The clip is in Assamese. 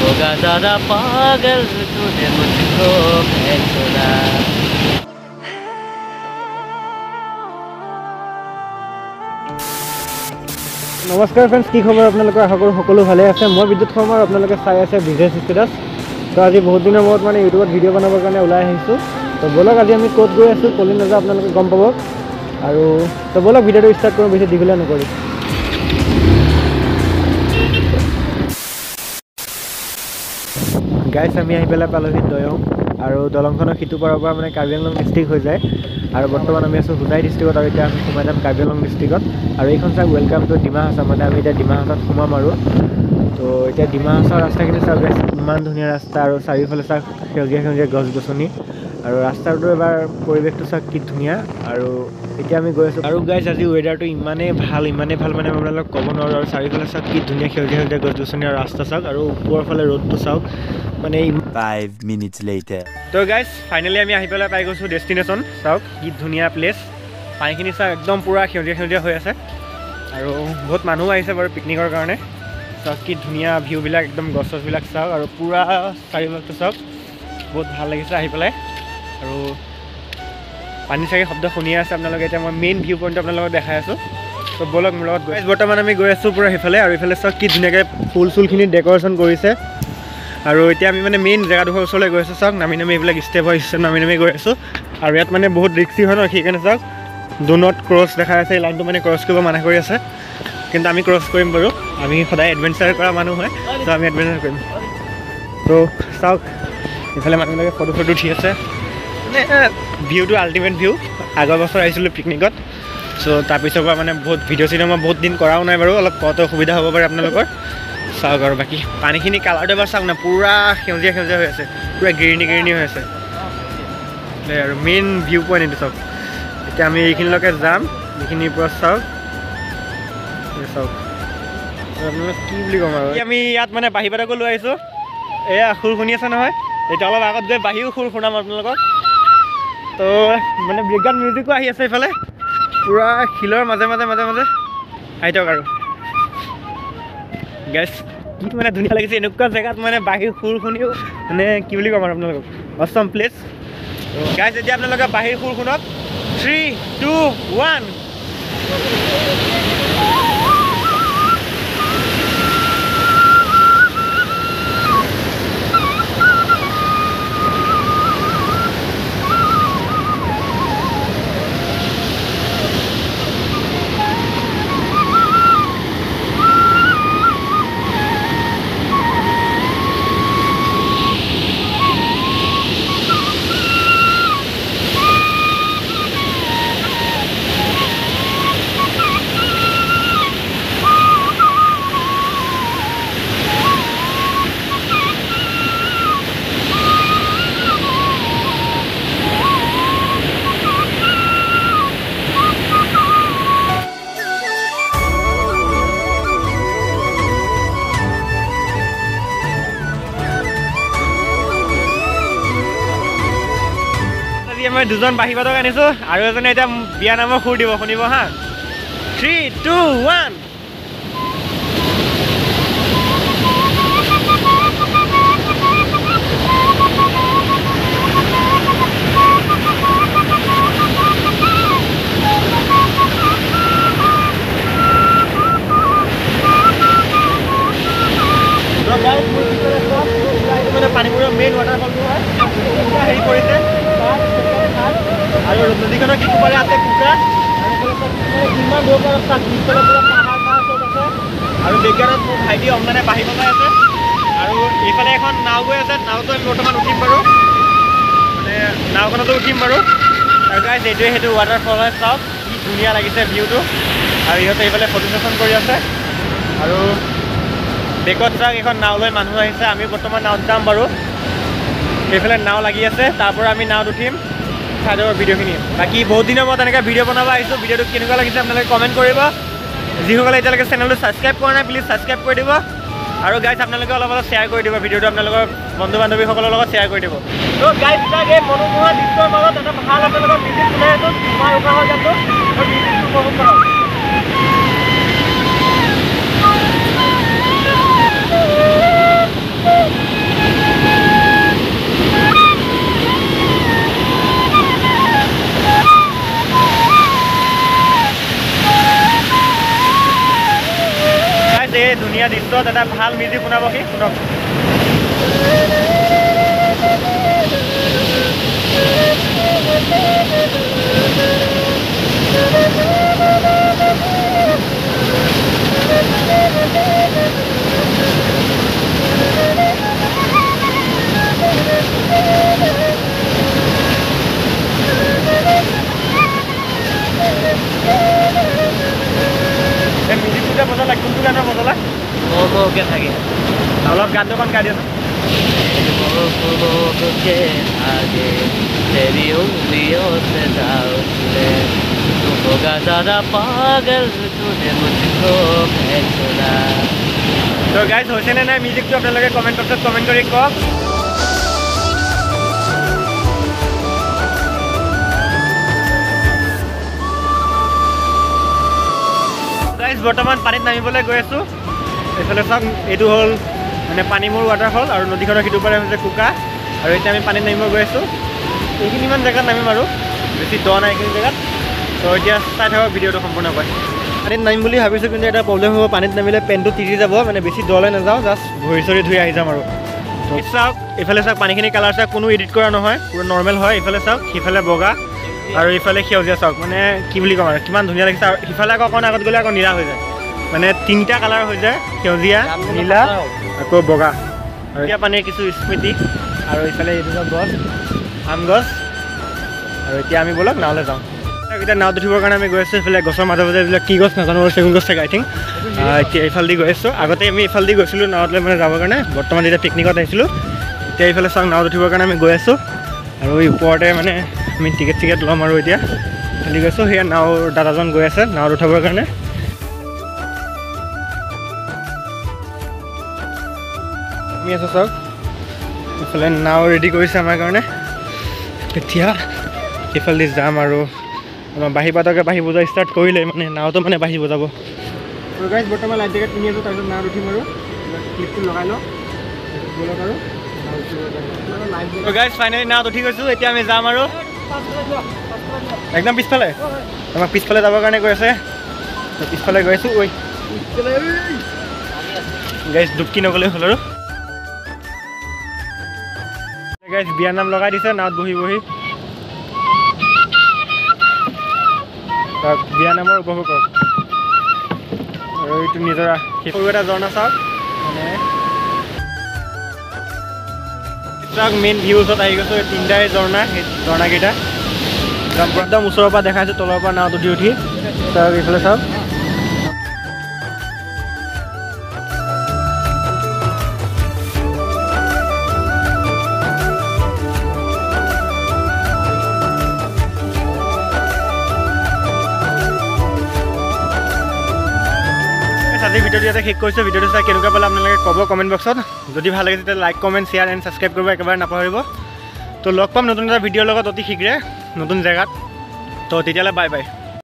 होगा ज़्यादा पागल तूने मुझको मैं सुना। नमस्कार फ्रेंड्स, की खबर आपलोकर आशा करूँ सकलो भाले आछे। मैं विद्युत शर्मा और आपलोके चाই আছে बिजनेस स्टेटास। तो आज बहुत दिन मूर्त मैं यूट्यूब भिडिओ बनाबर कारण ओलाई आहिছোঁ। तो बोलक आज आम कत गई आसो कली नाजा आपलोके गम पाब। और तो बोलक भिडिओ स्टार्ट करूँ, बेसि दीघलीया नकरूँ। गाइस आम आहि पेলাই पालोहि दयং और दलंखনৰ সিটো পাৰৰ পৰা মানে কাৰ্বি আংলং ডিস্ट्रिক্ট হৈ যায়। और बर्तमान आम आसो हुनाई डिस्ट्रिक्ट और इतना सोमाई जाम कार्बी आंगलং डिस्ट्रिक्ट और ये चाक वेलकाम टू डिमा हासाव मैं आम इतना डिमा हासाव सोमाम। तो इतना डिमा हासाव रास्ताखिनि चाक गाइस इमान धुनिया रास्ता और चारिफाले चाक सेउजिया सेउजिया गछ गछनि और रास्तार एबार परिवेशটো चाक कि धुनिया। और इतना आम गई आसो और गाइस आज वेदारটো इमाने ভাল माने आपनालोक कब নোৱাৰো। और चारिफाले चाक कि धुनिया सेउजिया सेउजिया गछ गछनि और रास्ता चाक और ऊपर फाले रोडটো चाक माने 5 minutes later। तो गाइस फाइनली आम आहि पेলাই पाइ गइছো डेस्टिनेशन। चाওক कि धुनिया प्लेस, पानीखिनि चाওক एकदम पूरा सेउजिया सेउजिया হৈ আছে और बहुत मानुह आइছে বাৰু पिकनिকৰ কাৰণে। चाওক कि धुनिया भिउবিলাক एकदम गछ गछবিলাক चाওক और पूरा चारिफालটো चाওক बहुत ভাল লাগিছে आहि पेলাই। और पानी चागे शब्द शुनि আছে আপোনালোকে। এতিয়া মই मेन ভিউ पॉइंट আপোনালোকক দেখাই আছো। तो बोलक মোৰ লগত গাইস বৰ্তমান আমি গৈ আছো পুৰা হেফালে और ইফালে চাওক कि ধুনিয়াকৈ ফুল চুলখিনি ডেকৰেশ্যন কৰিছে। और इतना आम मैं मेन जगह ओसर गई आसो। चाक नामी नामी ये स्टेप बाय स्टेप नामी नामी गई आसो। और इतना मैं बहुत रिक्सी है ना चाक डू नट क्रस देखा लाइन तो मैं क्रस कर माना कर कि क्रस करम बार आम सदा एडभेंचार कर मानुह है। तो आम एडभेंचार करम। तो चाक इफाले मानुह फटो फटो उठी आसे मैं भिउ तो आल्टिमेट भिउ। आगर बছৰ আহিছিলোঁ पिकनिकत। सो तार पिछर मैं बहुत भिडिओ चिडिओ मैं बहुत दिन कराओ ना बार अलग कत असुविधा हम पे आपलोकर चाওক। और बाकी पानीखिनि कालारটো एबार चाওক ना पूरा सेउजिया सेउजिया হৈ আছে, पूरा ग्रीनी ग्रीनी হৈ আছে। और मेन ভিউ पॉइंट ये चाওক। এতিয়া আমি এইখিনিলৈকে যাম। এইখিনিৰ পৰা চাওক চাওক আপোনালোক কি বুলি ক'ম আৰু। আমি ইয়াত মানে বাঁহী পাতকো লৈ আহিছোঁ। এয়া সুৰ শুনি আছে নহয়। এতিয়া অলপ আগত গৈ বাঁহীও সুৰ শুনাম আপোনালোকক। তো মানে ব্ৰেকগ্ৰাউণ্ড মিউজিকো আহি আছে এইফালে पूरा শিলৰ মাজে মাজে মাজে মাজে আহি থাকক। আৰু গাইস কি মানে ধুনিয়া লাগিছে এনেকুৱা জেগাত মানে বাহিৰ সুৰ শুনিও মানে কি বুলি ক'ম আৰু আপোনালোকক অসম প্লেস। তো গাইস এতিয়া আপোনালোকে বাহিৰ সুৰ শুনক। 3 2 1। मैं दुजन बाही बातक आनिছো और एजने এটা বিয়া নামৰ সুৰ দিব শুনিব হা। 3 2 1। पानीपुर मेन वाटरफल है हेरी पड़े और नदीखर सिकुपारे आते कुकरा किमान दूर रास्ता पिछले पूरा पहाड़ पहाड़ सब आसे। और बेगारत मोर भाईटी अमलाने बाही बजाई आसे और इफाले এখন नाव गई आसे। नावतो আমি বৰ্তমান উঠিম বাৰু মানে নাওখনতো উঠিম বাৰু। আৰু গাইস এইটোৱে হেতু वाटरफल হয়। চাওক কি ধুনিয়া লাগিছে ভিউটো। আৰু ইহঁতে ইফালে ফটো সেশন কৰি আছে আৰু বেকত চাওক এখন নাও লৈ মানুহ আহিছে। আমি বৰ্তমান নাওত যাম বাৰু। এইফালে নাও লাগি আছে তাৰ পৰা আমি নাওত উঠিম। সাধাৰণ ভিডিওখিনি বাকি বহুত দিনৰ মত এনেকা ভিডিও বনাবা আহিছো। ভিডিওটো কেনেকুৱা লাগিছে আপোনালোকে কমেন্ট কৰিব। যিসকলে এতিয়ালৈকে চেনেলটো সাবস্ক্ৰাইব কৰা নাই প্লিজ সাবস্ক্ৰাইব কৰি দিব। আৰু গাইস আপোনালোকে অলপ অলপ শ্বেয়াৰ কৰি দিব ভিডিওটো আপোনালোকৰ বন্ধু বান্ধৱীসকলৰ লগত শ্বেয়াৰ কৰি দিব। তো গাইস তাকে মনোমোহা দৃশ্যৰ মাজত এটা ভাল আপোনালোকৰ ভিডিও বনাই আছো। তোমাৰ উপাহ যাব আৰু ভিডিওটো উপভোগ কৰক। দৃশ্যত এটা ভাল মিউজিক শুনাব সি শুনক মিউজিকটো বজালা কোনটো গানৰ বজালা के থাকে অলপ গানটো অকণ গাই দিয়াচোন के आगे तेरी उंगलियों से जाओ चले तू होगा ज़्यादा पागल तूने मुझको पहचाना তো গাইজ হৈছেনে নাই মিউজিকটো আপোনালোকে কমেণ্ট বক্সত কমেণ্ট কৰি কওক গাইজ বৰ্তমান পানীত নামিবলৈ গৈ আছোঁ এইফালে চাওক এইটো হ'ল মানে পানীমূৰ ৱাটাৰফল আৰু নদীখনৰ সিটো পাৰে হৈছে কুকা আৰু এতিয়া আমি পানীত নামিব গৈ আছোঁ এইখিনিমান জেগাত নামিম আৰু বেছি দ নাই এইখিনি জেগাত তো এতিয়া চাই থাকক ভিডিঅ'টো সম্পূৰ্ণকৈ পানীত নামিম বুলি ভাবিছোঁ কিন্তু এটা প্ৰব্লেম হ'ব পানীত নামিলে পেণ্টটো তিতি যাব মানে বেছি দলৈ নাযাওঁ জাষ্ট ভৰি চৰি ধুই আহি যাম আৰু চাওক এইফালে চাওক পানীখিনি কালাৰ চাওক কোনো এডিট কৰা নহয় পুৰা নৰ্মেল হয় এইফালে চাওক সিফালে বগা আৰু এইফালে সেউজীয়া চাওক মানে কি বুলি ক'ম আৰু কিমান ধুনীয়া লাগিছে আৰু সিফালে আকৌ অকণ আগত গ'লে আকৌ নীলা হৈ যায় মানে তিনিটা কালাৰ হৈ যায় সেউজীয়া নীলা আকৌ বগা আৰু এতিয়া পানীৰ কিছু স্মৃতি আৰু এইফালে এইটো গছ আম গছ আৰু এতিয়া আমি ব'লক নাওলৈ যাওঁ এতিয়া নাওত উঠিবৰ কাৰণে আমি গৈ আছোঁ এইফালে গছৰ মাজে মাজে এইবিলাক কি গছ নাজানো আৰু চেগুন গছ থাকে আই থিংক এতিয়া এইফালেদি গৈ আছোঁ আগতে আমি এইফালেদি গৈছিলোঁ নাৱত লৈ মানে যাবৰ কাৰণে বৰ্তমান যেতিয়া পিকনিকত আহিছিলোঁ এতিয়া এইফালে চাওক নাৱত উঠিবৰ কাৰণে আমি গৈ আছোঁ আৰু এই ওপৰতে মানে আমি টিকেট চিকেট ল'ম আৰু এতিয়া খালি গৈছোঁ সেয়া নাৱৰ দাদাজন গৈ আছে নাৱত উঠাবৰ কাৰণে আমি আছোঁ চাওক এইফালে নাও ৰেডি কৰিছে আমাৰ কাৰণে এতিয়া এইফালেদি যাম আৰু আমাৰ বাঁহী পাতকে বাঁহী বজোৱা ষ্টাৰ্ট কৰিলে মানে নাওটো মানে বাঁহী বজাব গাইজ বৰ্তমান লাইফ জেকেট পিন্ধি আছোঁ তাৰপিছত নাওত উঠিম আৰু ক্লিপটো লগাই লওঁ ব'লক আৰু গাইজ ফাইনেলি নাওত উঠি গৈছোঁ এতিয়া আমি যাম আৰু একদম পিছফালে আমাক পিছফালে যাবৰ কাৰণে গৈ আছে পিছফালে গৈ আছোঁ ঐ গাইজ ডুবকি নগ'লে হ'ল আৰু গাইজ বিয়াৰ নাম লগাই দিছে নাওত বহি বহি বিয়া নামৰ উপভোগ কৰক আৰু এইটো নিজৰা সৰু এটা ঝৰ্ণা চাওক মানে চাওক মেইন ভিউ ওচৰত আহি গৈছোঁ তিনিটাই ঝৰ্ণা সেই ঝৰ্ণাকেইটা একদম ওচৰৰ পৰা দেখাইছোঁ তলৰ পৰা নাওত উঠি উঠি চাওক এইফালে চাওক আজি ভিডিঅ'টো ইয়াতে শেষ কৰিছোঁ ভিডিঅ'টো চাই কেনেকুৱা পালে আপোনালোকে ক'ব কমেণ্ট বক্সত যদি ভাল লাগে তেতিয়া like comment share and subscribe কৰিব একেবাৰে নাপাহৰিব তো লগ পাম নতুন এটা ভিডিঅ'ৰ লগত অতি শীঘ্ৰে নতুন জেগাত তো তেতিয়াহ'লে বাই বাই